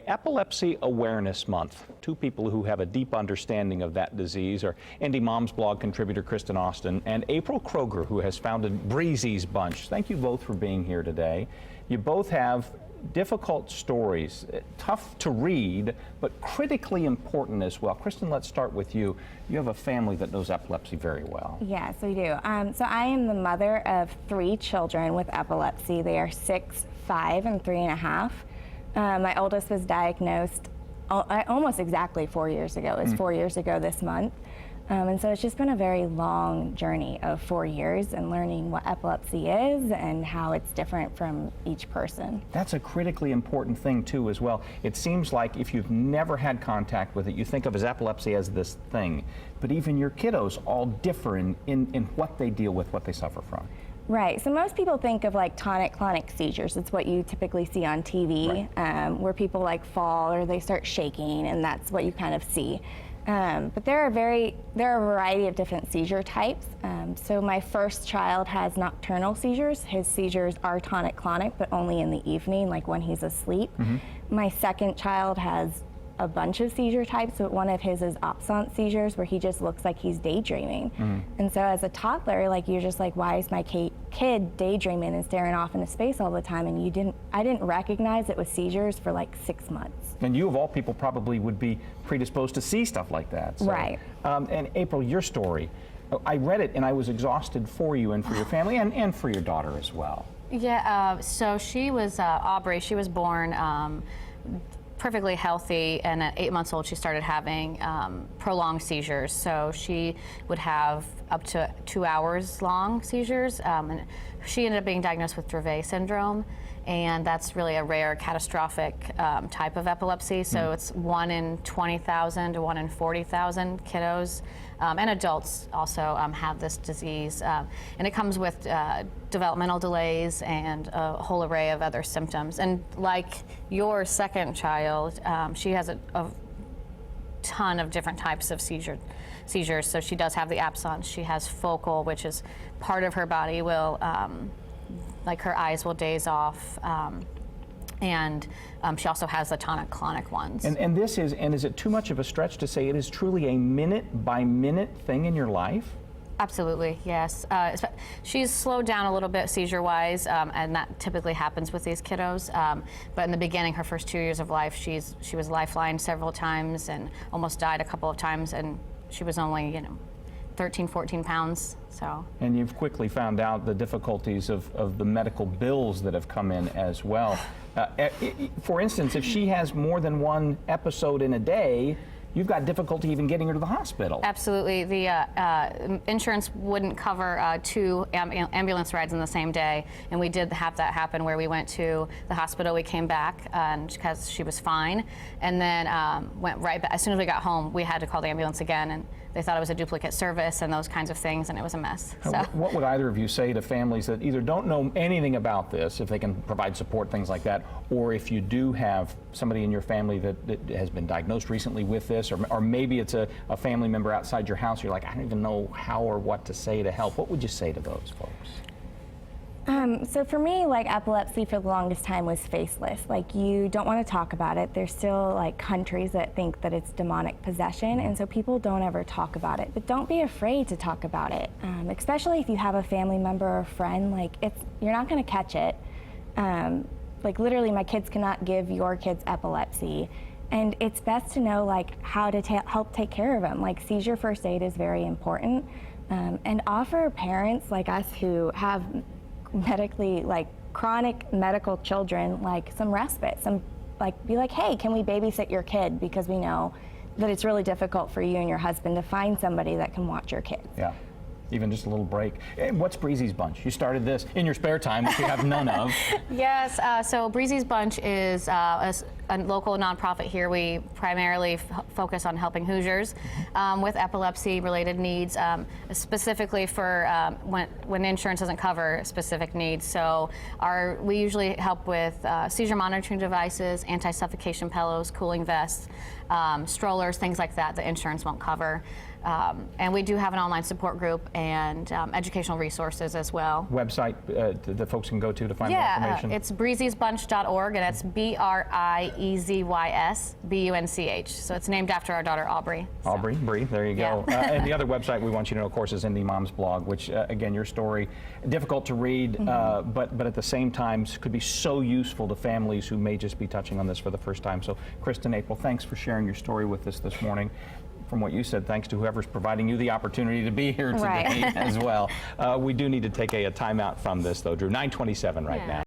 Epilepsy Awareness Month. Two people who have a deep understanding of that disease are Indy Mom's Blog contributor Kristen Austin and April Kroger, who has founded Breezy's Bunch. Thank you both for being here today. You both have difficult stories, tough to read, but critically important as well. Kristen, let's start with you. You have a family that knows epilepsy very well. Yes, we do. So I am the mother of 3 children with epilepsy. They are 6, 5, and 3.5. My oldest was diagnosed almost exactly 4 years ago. It was 4 years ago this month. And so it's just been a very long journey of 4 years and learning what epilepsy is and how it's different from each person. That's a critically important thing too as well. It seems like if you've never had contact with it, you think of as epilepsy as this thing, but even your kiddos all differ in what they deal with, what they suffer from. Right, so most people think of like tonic-clonic seizures. It's what you typically see on TV, right. Where people like fall or they start shaking, and that's what you kind of see. But there are a variety of different seizure types. So my first child has nocturnal seizures. His seizures are tonic-clonic, but only in the evening, like when he's asleep. My second child has a bunch of seizure types, but one of his is absence seizures, where he just looks like he's daydreaming. And so as a toddler, like you're just like, why is my kid daydreaming and staring off into space all the time? And I didn't recognize it was seizures for like 6 months. And you of all people probably would be predisposed to see stuff like that. So, right. And April, your story, I read it and I was exhausted for you and for your family and for your daughter as well. Yeah, so she was, Aubrey, she was born perfectly healthy, and at 8 months old she started having prolonged seizures. So she would have up to 2 hours long seizures, and she ended up being diagnosed with Dravet syndrome, and that's really a rare catastrophic type of epilepsy. So it's 1 in 20,000 to 1 in 40,000 kiddos and adults also have this disease, and it comes with developmental delays and a whole array of other symptoms. And like your second child, she has a ton of different types of seizures. So she does have the absence. She has focal, which is part of her body will, like her eyes will daze off. And she also has the tonic-clonic ones. And is it too much of a stretch to say it is truly a minute-by-minute thing in your life? Absolutely, yes. She's slowed down a little bit seizure-wise, and that typically happens with these kiddos. But in the beginning, her first 2 years of life, she was lifelined several times and almost died a couple of times, and she was only, 13, 14 pounds, so. And you've quickly found out the difficulties of the medical bills that have come in as well. For instance, if she has more than one episode in a day, you've got difficulty even getting her to the hospital. Absolutely. The insurance wouldn't cover 2 ambulance rides in the same day, and we did have that happen where we went to the hospital, we came back because she was fine, and then went right back. As soon as we got home, we had to call the ambulance again, and they thought it was a duplicate service and those kinds of things, and it was a mess. So. What would either of you say to families that either don't know anything about this, if they can provide support, things like that, or if you do have somebody in your family that has been diagnosed recently with this, or maybe it's a family member outside your house, you're like, I don't even know how or what to say to help. What would you say to those folks? So for me, like epilepsy for the longest time was faceless. Like you don't want to talk about it. There's still like countries that think that it's demonic possession, and so people don't ever talk about it. But don't be afraid to talk about it, especially if you have a family member or friend. Like you're not going to catch it. Like literally, my kids cannot give your kids epilepsy. And it's best to know like how to help take care of them. Like seizure first aid is very important, and offer parents like us who have medically like chronic medical children like some respite. Be like, hey, can we babysit your kid, because we know that it's really difficult for you and your husband to find somebody that can watch your kids. Yeah. Even just a little break. What's Breezy's Bunch? You started this in your spare time, which you have none of. Yes, so Breezy's Bunch is a local nonprofit here. We primarily focus on helping Hoosiers with epilepsy-related needs, specifically for when insurance doesn't cover specific needs. So we usually help with seizure monitoring devices, anti-suffocation pillows, cooling vests, strollers, things like that the insurance won't cover. And we do have an online support group and educational resources as well. Website that folks can go to find more information? Yeah, it's breezysbunch.org, and it's BRIEZYSBUNCH.org. BREZYS BUNCH. So it's named after our daughter Aubrey. So. Aubrey, Bree, there you go. Yeah. And the other website we want you to know, of course, is Indy Mom's blog, which, again, your story, difficult to read, but at the same time could be so useful to families who may just be touching on this for the first time. So, Kristen, April, thanks for sharing your story with us this morning. From what you said, thanks to whoever's providing you the opportunity to be here today as well. We do need to take a timeout from this, though, Drew. 9:27 right now.